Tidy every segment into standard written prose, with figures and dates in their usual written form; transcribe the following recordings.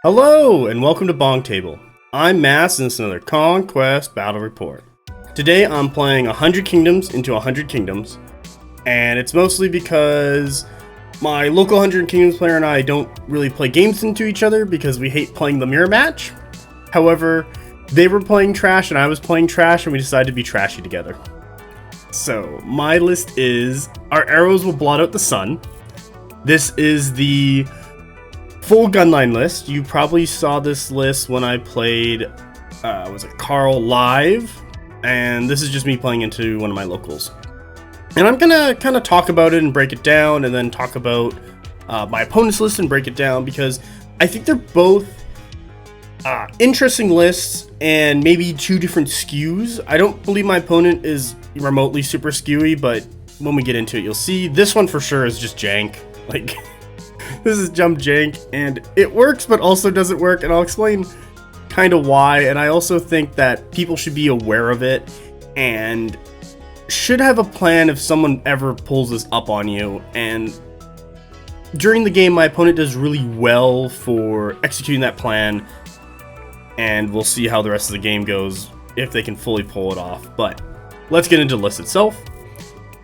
Hello, and welcome to BonkTable. I'm Mass, and this is another Conquest Battle Report. Today I'm playing 100 Kingdoms into 100 Kingdoms, and it's mostly because my local 100 Kingdoms player and I don't really play games into each other because we hate playing the mirror match. However, they were playing trash and I was playing trash, and we decided to be trashy together. So, my list is, our arrows will blot out the sun. This is the full gunline list. You probably saw this list when I played, was it Carl live? And this is just me playing into one of my locals. And I'm gonna kind of talk about it and break it down, and then talk about my opponent's list and break it down, because I think they're both interesting lists and maybe two different skews. I don't believe my opponent is remotely super skewy, but when we get into it, you'll see. This one for sure is just jank. Like, this is jump jank, and it works but also doesn't work, and I'll explain kind of why. And I also think that people should be aware of it and should have a plan if someone ever pulls this up on you. And during the game, my opponent does really well for executing that plan, and we'll see how the rest of the game goes if they can fully pull it off. But let's get into the list itself.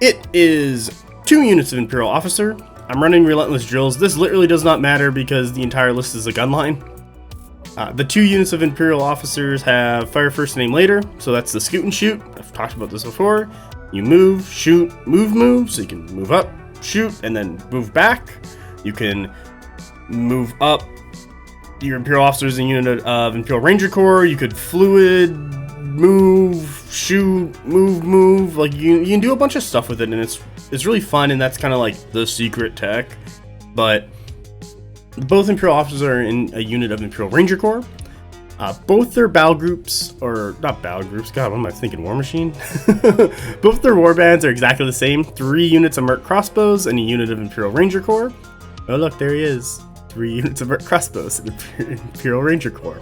It is 2 units of Imperial Officer. I'm running Relentless Drills. This literally does not matter because the entire list is a gunline. The 2 units of Imperial Officers have Fire First and Aim Later, so that's the scoot and shoot. I've talked about this before. You move, shoot, move, so you can move up, shoot, and then move back. You can move up your Imperial Officers in unit of Imperial Ranger Corps. You could fluid, move, shoot, move. Like, you can do a bunch of stuff with it, and it's really fun, and that's kind of like the secret tech. But both Imperial Officers are in a unit of Imperial Ranger Corps. Both their battle groups, or not battle groups, god, what am I thinking, War Machine? Both their war bands are exactly the same. 3 units of Merc Crossbows and a unit of Imperial Ranger Corps. Oh look, there he is. 3 units of Merc Crossbows and Imperial Ranger Corps.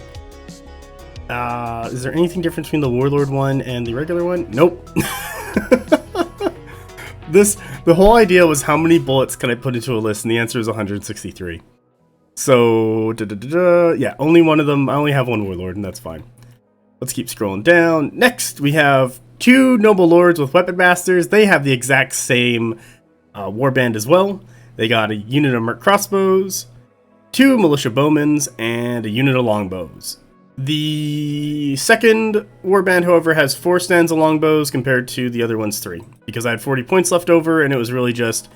Is there anything different between the Warlord one and the regular one? Nope. The whole idea was how many bullets can I put into a list, and the answer is 163. So, yeah, only one of them. I only have one Warlord, and that's fine. Let's keep scrolling down. Next, we have 2 Noble Lords with Weapon Masters. They have the exact same warband as well. They got a unit of Merc Crossbows, 2 Militia Bowmans, and a unit of Longbows. The second warband, however, has 4 stands of longbows compared to the other one's 3, because I had 40 points left over, and it was really just,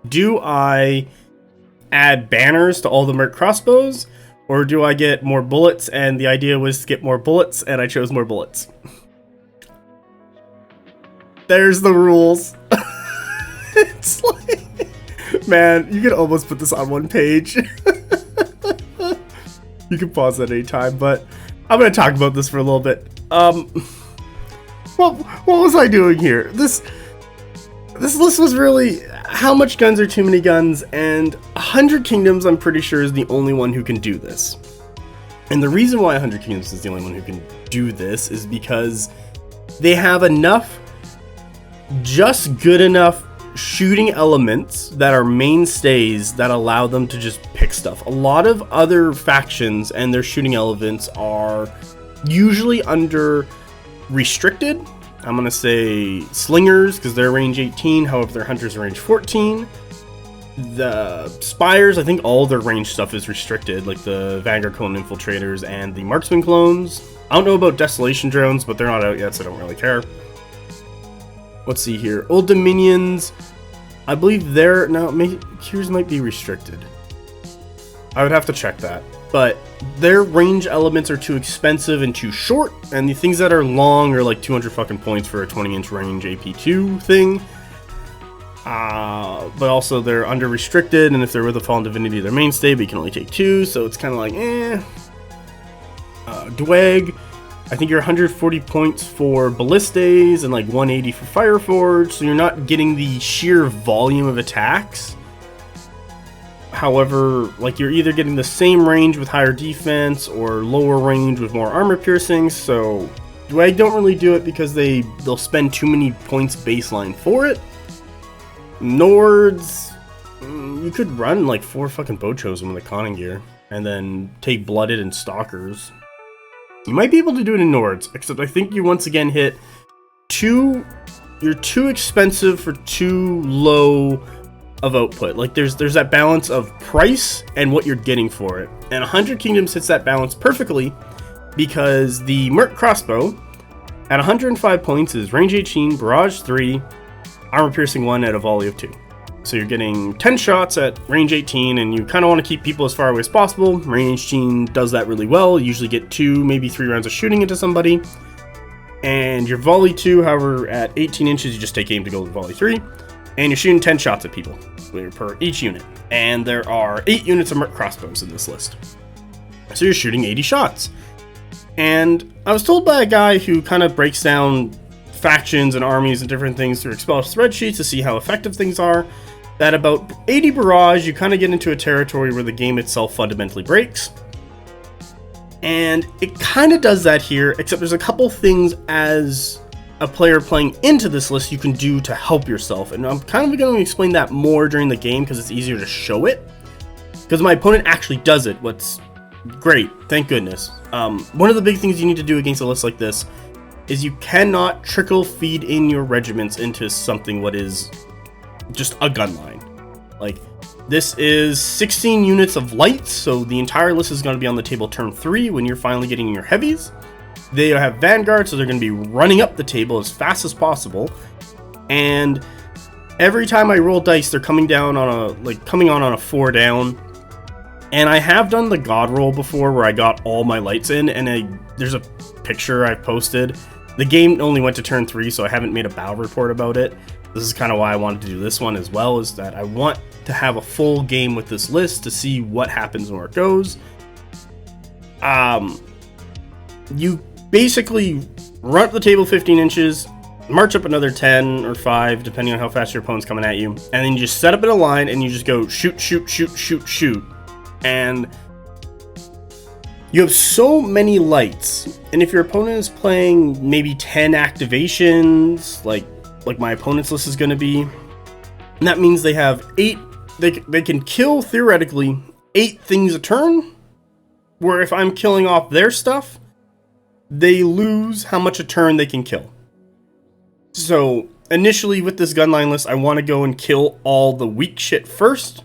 do I add banners to all the Merc Crossbows, or do I get more bullets? And the idea was to get more bullets, and I chose more bullets. There's the rules. It's like, man, you could almost put this on one page. You can pause at any time, but I'm going to talk about this for a little bit. What was I doing here? This list was really, how much guns are too many guns, and 100 Kingdoms, I'm pretty sure, is the only one who can do this. And the reason why 100 Kingdoms is the only one who can do this is because they have enough, just good enough shooting elements that are mainstays that allow them to just pick stuff. A lot of other factions and their shooting elements are usually under restricted. I'm gonna say slingers because they're range 18, however their hunters are range 14. The spires, I think all their range stuff is restricted, like the Vanguard clone infiltrators and the marksman clones. I don't know about desolation drones, but they're not out yet, so I don't really care. Let's see here. Old Dominions, I believe they're now, Cures might be restricted. I would have to check that. But their range elements are too expensive and too short, and the things that are long are like 200 fucking points for a 20-inch range AP2 thing. But also they're under restricted, and if they're with a Fallen Divinity, they're mainstay, but you can only take 2, so it's kind of like, Dweg, I think you're 140 points for Ballistas and like 180 for Fireforge, so you're not getting the sheer volume of attacks. However, like, you're either getting the same range with higher defense or lower range with more armor piercings, so Dweg don't really do it because they'll spend too many points baseline for it. Nords, you could run like 4 fucking bow chosen with a conning gear. and then take Blooded and Stalkers. You might be able to do it in Nords, except I think you once again hit you're too expensive for too low of output. Like there's that balance of price and what you're getting for it. And 100 Kingdoms hits that balance perfectly because the Merc Crossbow at 105 points is range 18, barrage 3, armor piercing 1 at a volley of 2. So you're getting 10 shots at range 18, and you kind of want to keep people as far away as possible. Range 18 does that really well. You usually get 2, maybe 3 rounds of shooting into somebody. And your volley 2, however, at 18 inches, you just take aim to go to volley 3. And you're shooting 10 shots at people per each unit. And there are 8 units of Merc Crossbows in this list. So you're shooting 80 shots. And I was told by a guy who kind of breaks down factions and armies and different things through Excel spreadsheets to see how effective things are, that about 80 barrage, you kind of get into a territory where the game itself fundamentally breaks. And it kind of does that here, except there's a couple things as a player playing into this list you can do to help yourself. And I'm kind of going to explain that more during the game because it's easier to show it. Because my opponent actually does it, what's great, thank goodness. One of the big things you need to do against a list like this is you cannot trickle feed in your regiments into something what is just a gun line. Like, this is 16 units of lights, so the entire list is going to be on the table turn 3 when you're finally getting your heavies. They have Vanguard, so they're going to be running up the table as fast as possible. And every time I roll dice, they're coming down on a 4 down. And I have done the God roll before where I got all my lights in, and there's a picture I've posted. The game only went to turn 3, so I haven't made a battle report about it. This is kind of why I wanted to do this one as well, is that I want to have a full game with this list to see what happens and where it goes. You basically run up the table 15 inches, march up another 10 or 5, depending on how fast your opponent's coming at you, and then you just set up in a line and you just go shoot, shoot, shoot, shoot, shoot. And you have so many lights, and if your opponent is playing maybe 10 activations, like my opponent's list is going to be, and that means they have 8, they can kill, theoretically, 8 things a turn, where if I'm killing off their stuff, they lose how much a turn they can kill. So, initially with this gunline list, I want to go and kill all the weak shit first,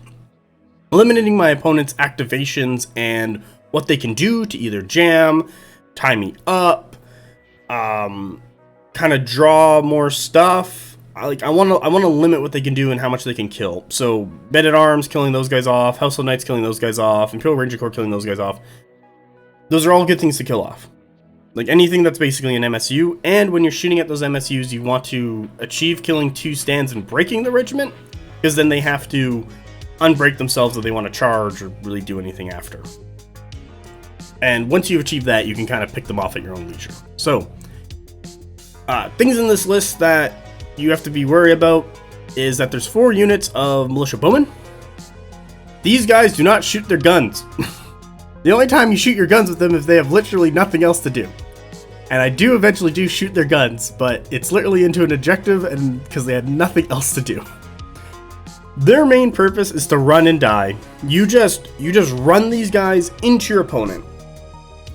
eliminating my opponent's activations and what they can do to either jam, tie me up, kind of draw more stuff. I want to limit what they can do and how much they can kill. So Men at Arms killing those guys off, Household Knights killing those guys off, Imperial Ranger Corps killing those guys off. Those are all good things to kill off. Like anything that's basically an MSU, and when you're shooting at those MSUs, you want to achieve killing 2 stands and breaking the regiment, because then they have to unbreak themselves if they want to charge or really do anything after. And once you've achieved that, you can kind of pick them off at your own leisure. So, things in this list that you have to be worried about is that there's 4 units of Militia Bowmen. These guys do not shoot their guns. The only time you shoot your guns with them is if they have literally nothing else to do. And I do eventually shoot their guns, but it's literally into an objective and because they had nothing else to do. Their main purpose is to run and die. You just run these guys into your opponent.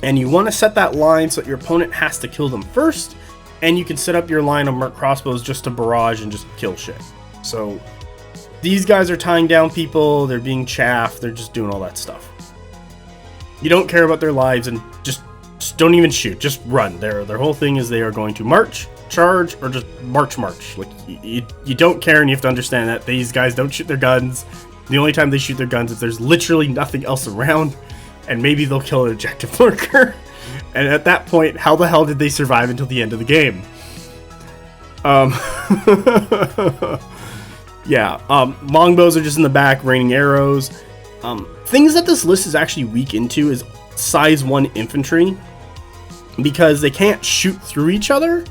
And you want to set that line so that your opponent has to kill them first, and you can set up your line of Merc Crossbows just to barrage and just kill shit. So these guys are tying down people, they're being chaffed, they're just doing all that stuff. You don't care about their lives, and just don't even shoot, just run. Their whole thing is they are going to march, charge, or just march. Like, you don't care, and you have to understand that these guys don't shoot their guns. The only time they shoot their guns is there's literally nothing else around, and maybe they'll kill an objective lurker. And at that point, how the hell did they survive until the end of the game? Yeah, longbows are just in the back, raining arrows. Things that this list is actually weak into is size 1 infantry, because they can't shoot through each other.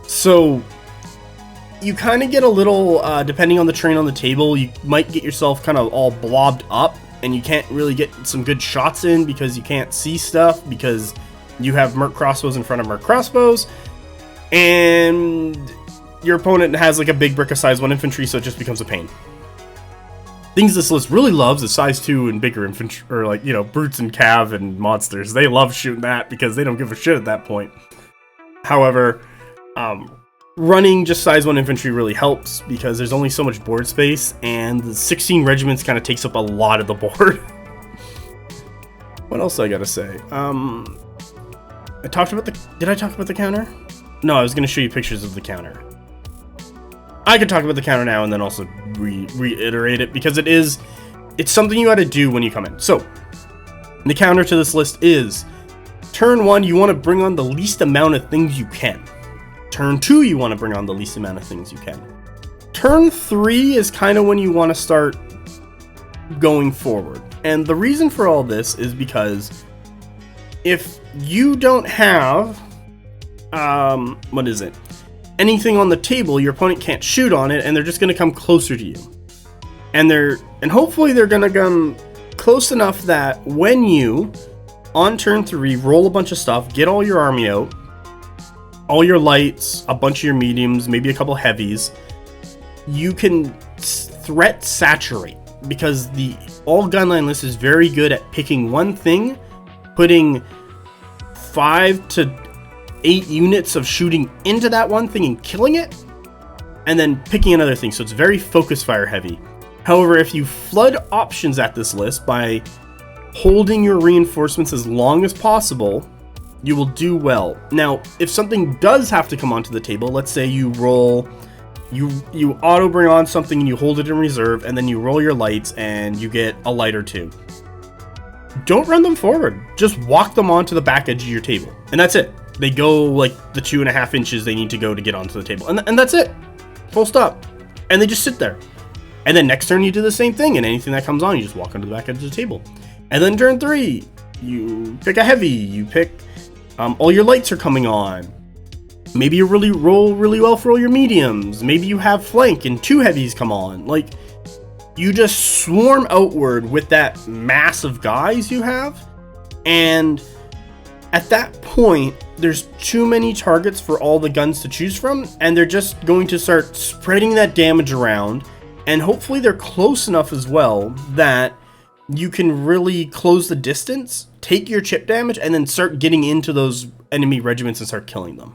So you kind of get a little, depending on the terrain on the table, you might get yourself kind of all blobbed up, and you can't really get some good shots in because you can't see stuff, because you have Merc Crossbows in front of Merc Crossbows, and your opponent has like a big brick of size 1 infantry, so it just becomes a pain. Things this list really loves is size 2 and bigger infantry, or like, you know, brutes and cav and monsters. They love shooting that because they don't give a shit at that point. However, running just size 1 infantry really helps because there's only so much board space, and the 16 regiments kind of takes up a lot of the board. What else I gotta say? I talked about the... Did I talk about the counter? No, I was gonna show you pictures of the counter. I could talk about the counter now and then also reiterate it, because it's something you gotta do when you come in. So, the counter to this list is, turn 1, you want to bring on the least amount of things you can. Turn 2, you want to bring on the least amount of things you can. Turn 3 is kind of when you want to start going forward. And the reason for all this is because if you don't have, anything on the table, your opponent can't shoot on it, and they're just going to come closer to you. And hopefully they're going to come close enough that when you, on turn 3, roll a bunch of stuff, get all your army out, all your lights, a bunch of your mediums, maybe a couple heavies, you can threat saturate, because the all gunline list is very good at picking one thing, putting 5 to 8 units of shooting into that one thing and killing it, and then picking another thing. So it's very focus fire heavy. However, if you flood options at this list by holding your reinforcements as long as possible, you will do well. Now, if something does have to come onto the table, let's say you roll, you auto bring on something and you hold it in reserve, and then you roll your lights and you get a light or 2. Don't run them forward. Just walk them onto the back edge of your table, and that's it. They go like the 2.5 inches they need to go to get onto the table, and that's it. Full stop. And they just sit there. And then next turn you do the same thing, and anything that comes on, you just walk onto the back edge of the table. And then turn 3, you pick a heavy, you pick, all your lights are coming on. Maybe you roll really well for all your mediums. Maybe you have flank and 2 heavies come on. Like, you just swarm outward with that mass of guys you have, and at that point, there's too many targets for all the guns to choose from, and they're just going to start spreading that damage around, and hopefully they're close enough as well that you can really close the distance, take your chip damage, and then start getting into those enemy regiments and start killing them.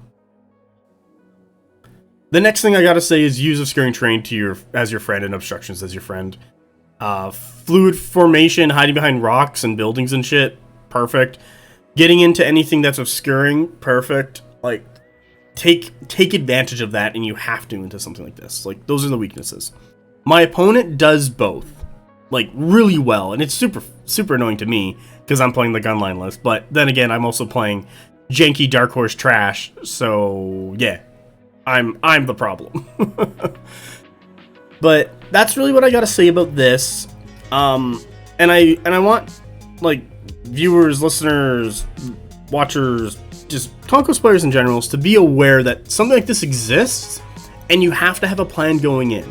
The next thing I gotta say is use obscuring terrain as your friend and obstructions as your friend. Fluid formation, hiding behind rocks and buildings and shit, perfect. Getting into anything that's obscuring, perfect. Like, take advantage of that, and you have to into something like this. Like, those are the weaknesses. My opponent does both, like, really well, and it's super annoying to me because I'm playing the gunline list. But then again, I'm also playing janky Dark Horse trash, so yeah, I'm the problem. But that's really what I gotta say about this. And I want, like, viewers, listeners, watchers, just Conquest players in general, to be aware that something like this exists, and you have to have a plan going in.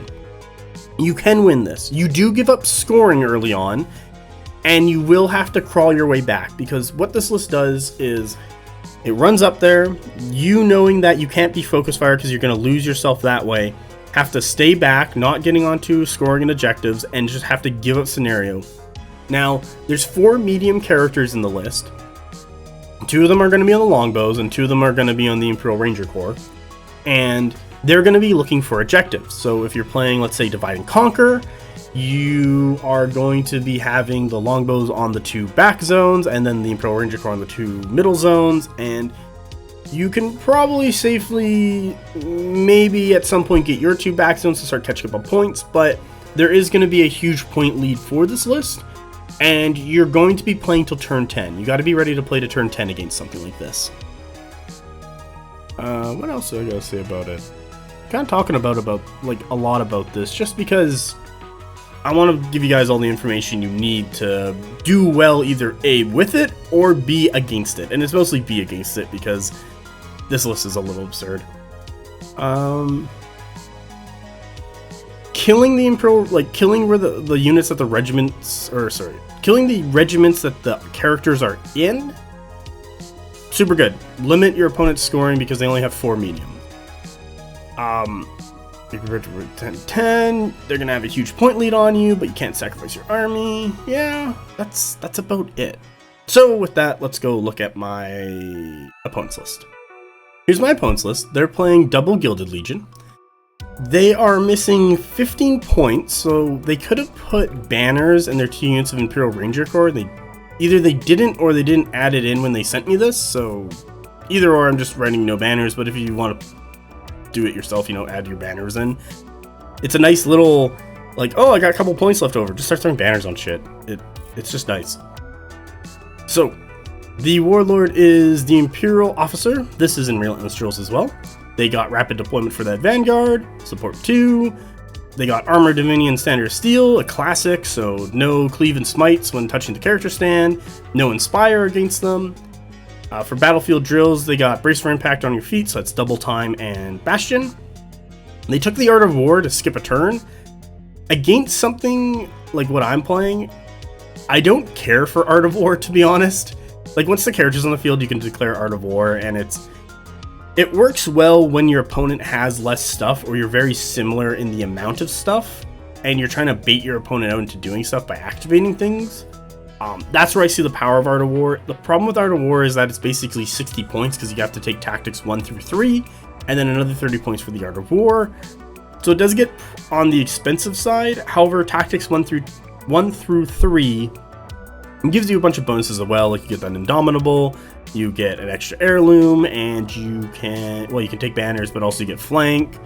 You can win this. You do give up scoring early on, and you will have to crawl your way back, because what this list does is it runs up there, you knowing that you can't be focus fire because you're going to lose yourself that way, have to stay back, not getting onto scoring and objectives, and just have to give up scenario. Now, there's 4 medium characters in the list. 2 of them are going to be on the longbows, and 2 of them are going to be on the Imperial Ranger Corps. And they're going to be looking for objectives. So if you're playing, let's say, Divide and Conquer, you are going to be having the longbows on the 2 back zones, and then the Imperial Ranger Corps on the 2 middle zones, and you can probably safely, maybe at some point, get your 2 back zones to start catching up on points, but there is going to be a huge point lead for this list. And you're going to be playing till turn 10. You got to be ready to play to turn 10 against something like this. What else do I gotta say about it? Kind of talking about like a lot about this, just because I want to give you guys all the information you need to do well, either A, with it, or B, against it. And it's mostly B against it, because this list is a little absurd. Killing the Imperial, like, killing where the units that the regiments, or sorry, killing the regiments that the characters are in, super good. Limit your opponent's scoring because they only have 4 medium. They convert to 10-10. They're gonna have a huge point lead on you, but you can't sacrifice your army. Yeah, that's about it. So with that, let's go look at my opponent's list. Here's my opponent's list. They're playing double Gilded Legion. They are missing 15 points, so they could have put banners in their 2 units of Imperial Ranger Corps. Either they didn't or they didn't add it in when they sent me this, so either or I'm just writing no banners, but if you want to do it yourself, you know, add your banners in. It's a nice little, like, oh, I got a couple points left over. Just start throwing banners on shit. It's just nice. So, the Warlord is the Imperial Officer. This is in Relentless Drills as well. They got Rapid Deployment for that Vanguard, Support 2. They got Armor Dominion Standard Steel, a classic, so no Cleave and Smites when touching the character stand, no Inspire against them. For Battlefield Drills, they got Brace for Impact on your feet, so that's Double Time and Bastion. They took the Art of War to skip a turn. Against something like what I'm playing, I don't care for Art of War, to be honest. Like, once the character's on the field, you can declare Art of War, and it works well when your opponent has less stuff, or you're very similar in the amount of stuff, and you're trying to bait your opponent out into doing stuff by activating things. That's where I see the power of Art of War. The problem with Art of War is that it's basically 60 points, because you have to take Tactics 1 through 3, and then another 30 points for the Art of War. So it does get on the expensive side. However, Tactics 1 through 3 gives you a bunch of bonuses as well, like you get that Indomitable, you get an extra heirloom, and you can take banners, but also you get flank.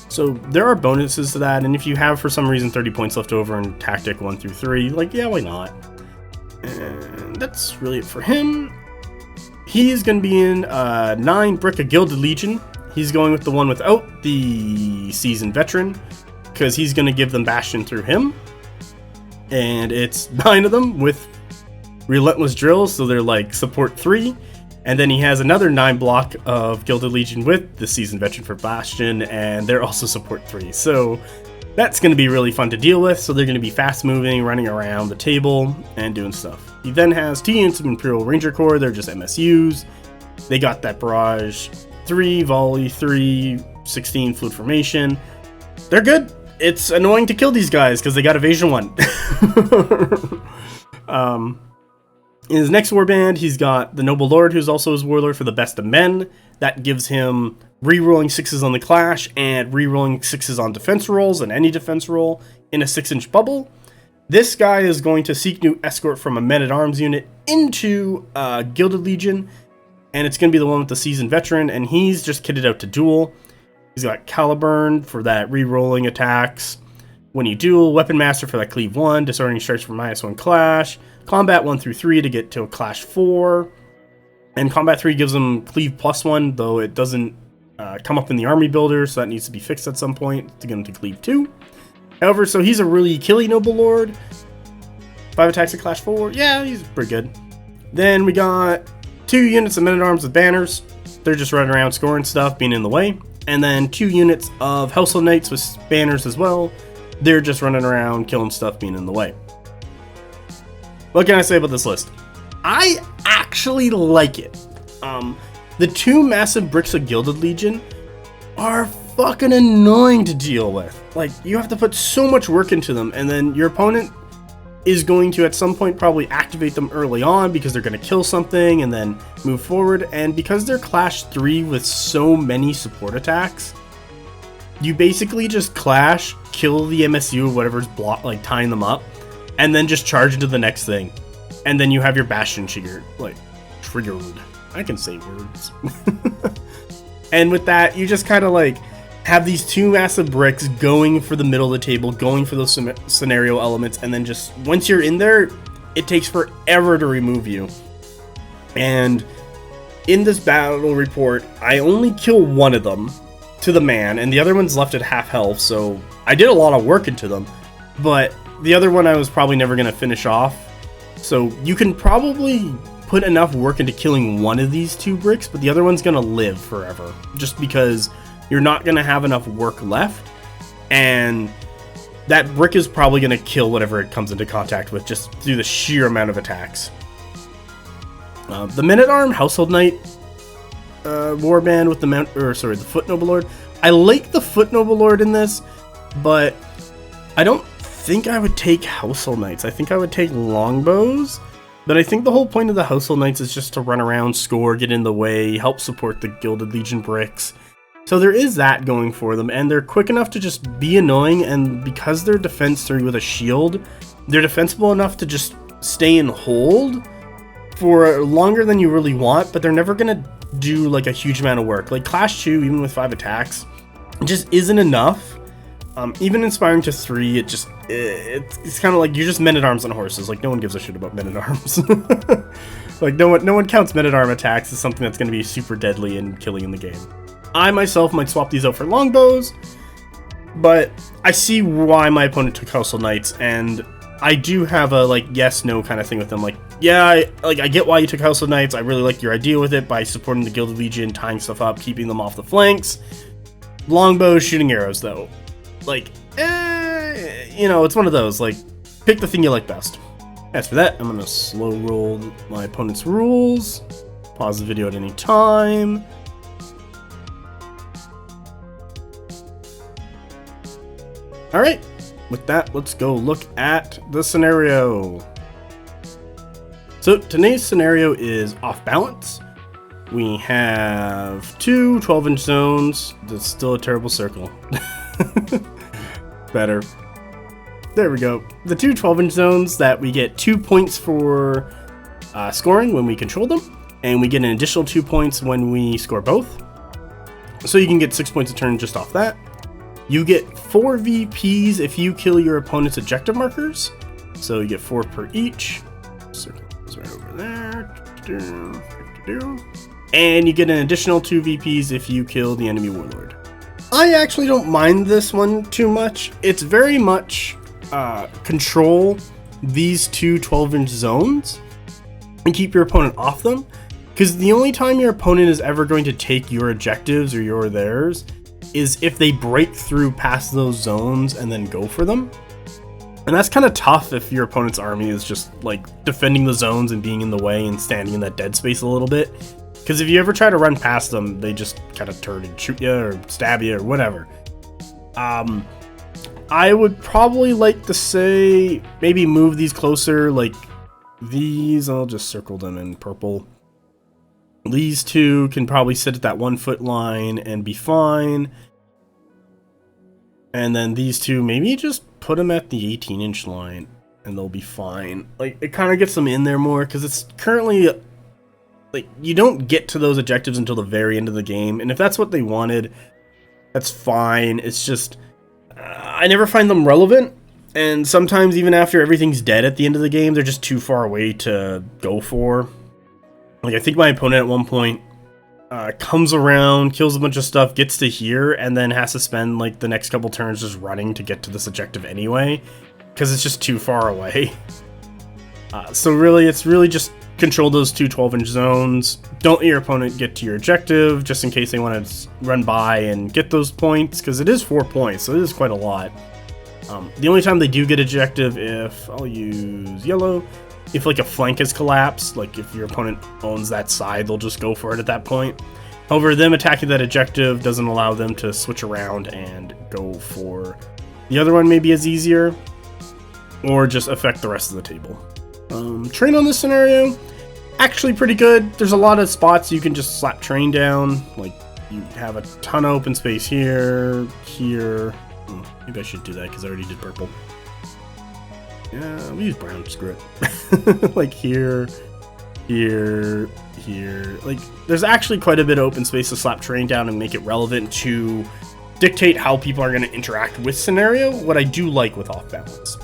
So there are bonuses to that, and if you have for some reason 30 points left over in Tactic 1 through 3, like, yeah, why not? And that's really it for him. He's going to be in 9 Brick of Gilded Legion. He's going with the one without the Seasoned Veteran, because he's going to give them Bastion through him. And it's 9 of them with Relentless Drills, so they're like Support 3. And then he has another 9 block of Gilded Legion with the Seasoned Veteran for Bastion, and they're also Support 3. So that's going to be really fun to deal with. So they're going to be fast moving, running around the table, and doing stuff. He then has 2 units of Imperial Ranger Corps. They're just MSUs. They got that Barrage 3, Volley 3, 16 Fluid Formation. They're good. It's annoying to kill these guys because they got Evasion 1. In his next warband, he's got the Noble Lord, who's also his warlord for the Best of Men. That gives him re-rolling 6s on the Clash and re-rolling 6s on defense rolls and any defense roll in a 6-inch bubble. This guy is going to seek new escort from a Men-at-Arms unit into Gilded Legion, and it's going to be the one with the Seasoned Veteran, and he's just kitted out to duel. He's got Caliburn for that re-rolling attacks. When you duel, Weapon Master for that Cleave 1, Disorienting Strikes for -1 Clash, Combat 1 through 3 to get to a Clash 4, and Combat 3 gives him Cleave +1, though it doesn't come up in the Army Builder, so that needs to be fixed at some point to get him to Cleave 2. However, so he's a really killy Noble Lord. 5 attacks at Clash 4, yeah, he's pretty good. Then we got 2 units of Men-at-Arms with banners. They're just running around scoring stuff, being in the way. And then 2 units of Household Knights with banners as well. They're just running around, killing stuff, being in the way. What can I say about this list? I actually like it. The 2 massive bricks of Gilded Legion are fucking annoying to deal with. Like, you have to put so much work into them, and then your opponent is going to at some point probably activate them early on because they're going to kill something and then move forward. And because they're Clash 3 with so many support attacks, you basically just clash, kill the MSU or whatever's tying them up, and then just charge into the next thing. And then you have your Bastion triggered. I can say words. And with that, you just kind of have these 2 massive bricks going for the middle of the table, going for those scenario elements, and then just once you're in there, it takes forever to remove you. And in this battle report, I only kill one of them to the man, and the other one's left at half health, so I did a lot of work into them, but the other one I was probably never going to finish off. So you can probably put enough work into killing one of these 2 bricks, but the other one's going to live forever, just because you're not going to have enough work left, and that brick is probably going to kill whatever it comes into contact with, just through the sheer amount of attacks. The Men-at-Arm Household Knight warband with the Foot Noble Lord I like the Foot Noble Lord in this, but I don't think I would take Household Knights. I think I would take Longbows, but I think the whole point of the Household Knights is just to run around, score, get in the way, help support the Gilded Legion bricks. So there is that going for them, and they're quick enough to just be annoying, and because they're defense 3 with a shield, they're defensible enough to just stay and hold for longer than you really want, but they're never gonna do like a huge amount of work. Like Clash 2, even with 5 attacks, it just isn't enough. Even Inspiring to 3, it's kind of like you're just men-at-arms on horses. Like, no one gives a shit about men-at-arms. Like, no one counts men-at-arm attacks as something that's going to be super deadly and killing in the game. I myself might swap these out for longbows, but I see why my opponent took Household Knights, and I do have a like yes-no kind of thing with them. Like, yeah, I get why you took Household Knights. I really like your idea with it by supporting the Gilded Legion, tying stuff up, keeping them off the flanks. Longbows, shooting arrows, though. Like, you know, it's one of those, like, pick the thing you like best. As for that, I'm going to slow roll my opponent's rules, pause the video at any time. Alright, with that, let's go look at the scenario. So, today's scenario is off balance. We have two 12-inch zones. That's still a terrible circle. Better. There we go. The two 12-inch zones that we get 2 points for scoring when we control them, and we get an additional 2 points when we score both. So you can get 6 points a turn just off that. You get 4 VPs if you kill your opponent's objective markers. So you get 4 per each. Circle is right over there. And you get an additional 2 VPs if you kill the enemy warlord. I actually don't mind this one too much. It's very much control these two 12-inch zones and keep your opponent off them, because the only time your opponent is ever going to take your objectives or your theirs is if they break through past those zones and then go for them. And that's kind of tough if your opponent's army is just like defending the zones and being in the way and standing in that dead space a little bit. Because if you ever try to run past them, they just kind of turn and shoot you or stab you or whatever. I would probably like to say maybe move these closer. Like these, I'll just circle them in purple. These two can probably sit at that 1 foot line and be fine. And then these two, maybe just put them at the 18-inch line and they'll be fine. Like, it kind of gets them in there more because it's currently, like, you don't get to those objectives until the very end of the game. And if that's what they wanted, that's fine. It's just, I never find them relevant. And sometimes even after everything's dead at the end of the game, they're just too far away to go for. Like, I think my opponent at one point comes around, kills a bunch of stuff, gets to here, and then has to spend, like, the next couple turns just running to get to this objective anyway, because it's just too far away. So really, it's really just control those two 12-inch zones. Don't let your opponent get to your objective, just in case they want to run by and get those points, because it is 4 points, so it is quite a lot. The only time they do get objective, if I'll use yellow, if like a flank has collapsed, like if your opponent owns that side, they'll just go for it at that point. However, them attacking that objective doesn't allow them to switch around and go for the other one. Maybe is easier, or just affect the rest of the table. Train on this scenario, actually pretty good. There's a lot of spots you can just slap train down. Like you have a ton of open space here, here. Maybe I should do that because I already did purple. Yeah, we use brown, screw it. Like here, here, here. Like, there's actually quite a bit of open space to slap terrain down and make it relevant to dictate how people are going to interact with scenario, what I do like with off balance.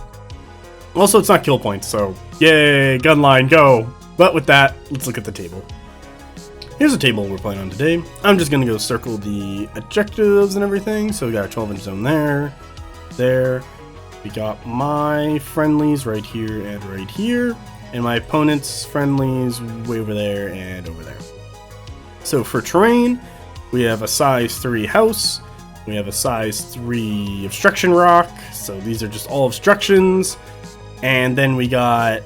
Also, it's not kill points, so yay, gun line, go. But with that, let's look at the table. Here's the table we're playing on today. I'm just going to go circle the objectives and everything. So we got our 12-inch zone there, there. We got my friendlies right here and right here, and my opponent's friendlies way over there and over there. So for terrain, we have a size 3 house, we have a size 3 obstruction rock, so these are just all obstructions, and then we got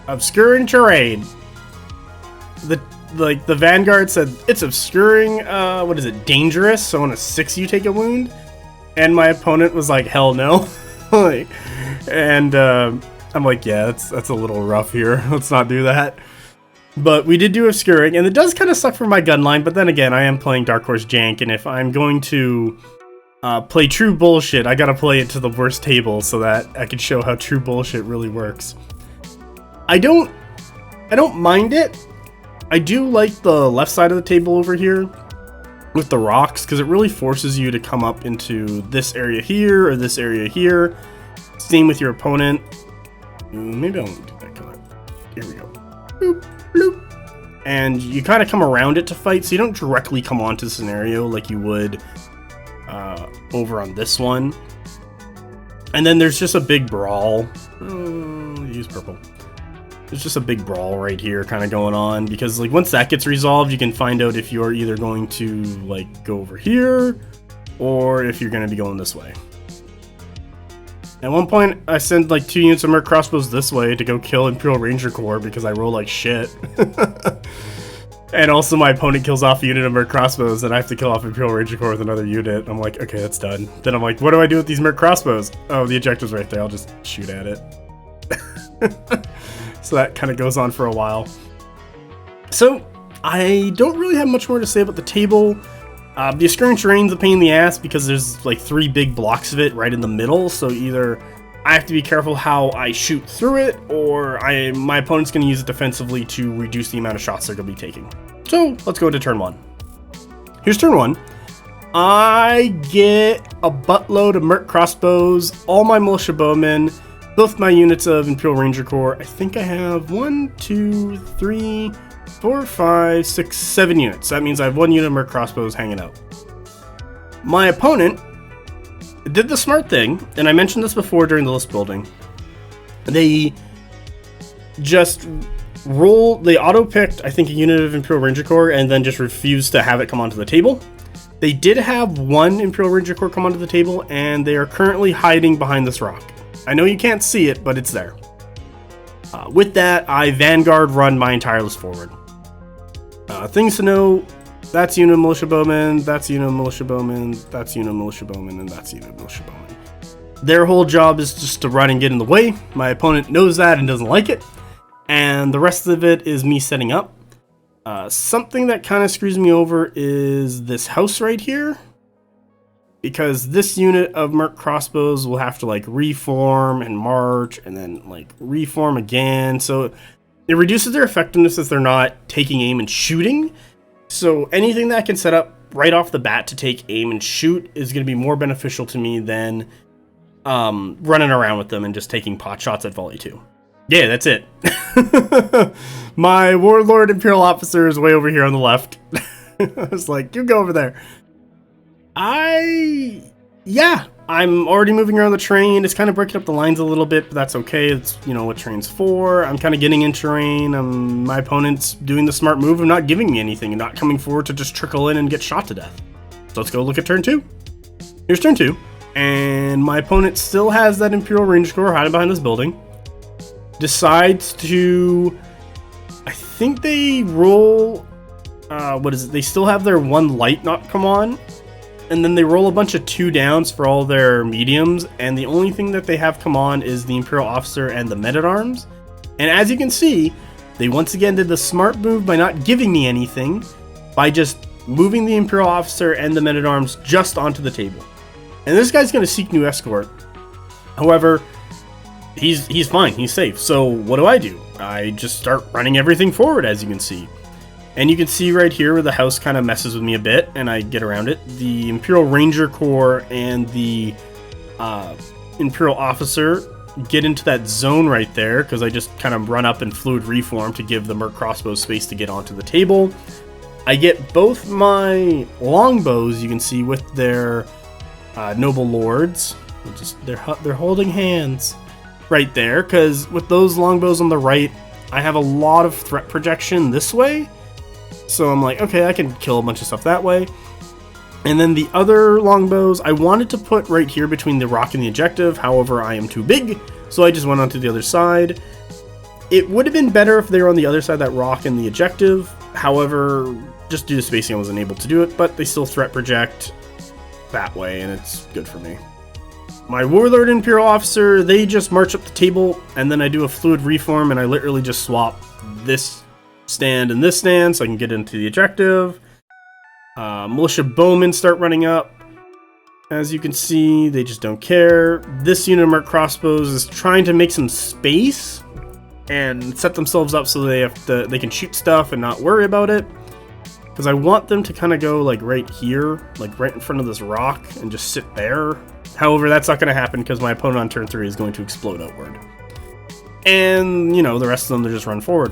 obscuring terrain. like the Vanguard said it's obscuring, what is it, dangerous, so on a 6 you take a wound, and my opponent was like, hell no. Like, and I'm like, yeah, that's a little rough here, let's not do that. But we did do obscuring, and it does kind of suck for my gun line, but then again, I am playing Dark Horse Jank, and if I'm going to play true bullshit, I gotta play it to the worst table so that I can show how true bullshit really works. I don't mind it. I do like the left side of the table over here with the rocks, because it really forces you to come up into this area here or this area here. Same with your opponent. Maybe I won't do that color. Here we go. Boop, bloop. And you kind of come around it to fight, so you don't directly come onto the scenario like you would over on this one. And then there's just a big brawl. Use purple. There's just a big brawl right here kind of going on, because like once that gets resolved, you can find out if you're either going to like go over here or if you're going to be going this way. At one point, I sent like 2 units of Merc Crossbows this way to go kill Imperial Ranger Corps because I roll like shit. And also my opponent kills off a unit of Merc Crossbows, and I have to kill off Imperial Ranger Corps with another unit. I'm like, okay, that's done. Then I'm like, what do I do with these Merc Crossbows? Oh, the ejector's right there. I'll just shoot at it. So that kind of goes on for a while. So I don't really have much more to say about the table. The obscuring terrain's a pain in the ass because there's like 3 big blocks of it right in the middle. So either I have to be careful how I shoot through it, or my opponent's going to use it defensively to reduce the amount of shots they're going to be taking. So let's go to turn 1. Here's turn 1. I get a buttload of Merc Crossbows, all my Militia Bowmen, both my units of Imperial Ranger Corps. I think I have 1, 2, 3, 4, 5, 6, 7 units. That means I have 1 unit of Merc Crossbows hanging out. My opponent did the smart thing, and I mentioned this before during the list building. They just they auto-picked, I think, a unit of Imperial Ranger Corps and then just refused to have it come onto the table. They did have 1 Imperial Ranger Corps come onto the table, and they are currently hiding behind this rock. I know you can't see it, but it's there. With that, I Vanguard run my entire list forward. Things to know: that's unit of Militia Bowmen, that's unit of Militia Bowmen, that's unit of Militia Bowmen, and that's unit of Militia Bowmen. Their whole job is just to run and get in the way. My opponent knows that and doesn't like it. And the rest of it is me setting up. Something that kind of screws me over is this house right here, because this unit of Merc Crossbows will have to like reform and march and then like reform again. So it reduces their effectiveness as they're not taking aim and shooting. So anything that I can set up right off the bat to take aim and shoot is going to be more beneficial to me than running around with them and just taking pot shots at volley 2. Yeah, that's it. My Warlord Imperial Officer is way over here on the left. I was like, you go over there. I'm already moving around the train. It's kind of breaking up the lines a little bit, but that's okay. It's, you know, what train's for. I'm kind of getting in terrain. My opponent's doing the smart move of not giving me anything and not coming forward to just trickle in and get shot to death. So let's go look at turn 2. Here's turn 2. And my opponent still has that Imperial Ranger Corps hiding behind this building. Decides to, I think they roll, they still have their 1 light not come on. And then they roll a bunch of 2 downs for all their mediums, and the only thing that they have come on is the Imperial Officer and the Men-at-Arms. And as you can see, they once again did the smart move by not giving me anything, by just moving the Imperial Officer and the Men-at-Arms just onto the table. And this guy's going to seek new escort. However, he's fine, he's safe. So what do? I just start running everything forward, as you can see. And you can see right here where the house kind of messes with me a bit, and I get around it. The Imperial Ranger Corps and the Imperial Officer get into that zone right there, because I just kind of run up and fluid reform to give the Merc Crossbows space to get onto the table. I get both my longbows, you can see, with their noble lords. They're holding hands right there, because with those longbows on the right, I have a lot of threat projection this way. So I'm like, okay, I can kill a bunch of stuff that way. And then the other longbows, I wanted to put right here between the rock and the objective. However, I am too big, so I just went onto the other side. It would have been better if they were on the other side of that rock and the objective, However, just due to spacing, I wasn't able to do it, but they still threat project that way, and it's good for me. My Warlord and Imperial Officer, they just march up the table, and then I do a fluid reform, and I literally just swap this stand and this stand so I can get into the objective. Militia Bowmen start running up. As you can see, they just don't care. This unit of Merc Crossbows is trying to make some space and set themselves up so they can shoot stuff and not worry about it. Because I want them to kind of go like right here, like right in front of this rock, and just sit there. However, that's not going to happen because my opponent on turn 3 is going to explode outward. And, you know, the rest of them, they just run forward.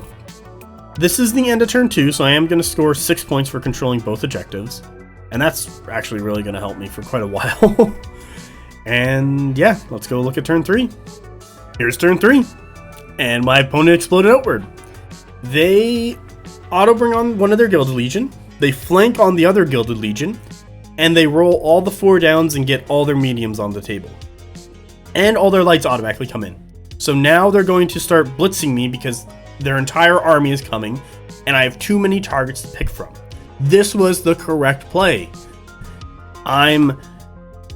This is the end of turn 2, so I am going to score 6 points for controlling both objectives. And that's actually really going to help me for quite a while. And yeah, let's go look at turn 3. Here's turn 3. And my opponent exploded outward. They auto bring on one of their Gilded Legion. They flank on the other Gilded Legion. And they roll all the 4 downs and get all their mediums on the table. And all their lights automatically come in. So now they're going to start blitzing me because their entire army is coming. And I have too many targets to pick from. This was the correct play. I'm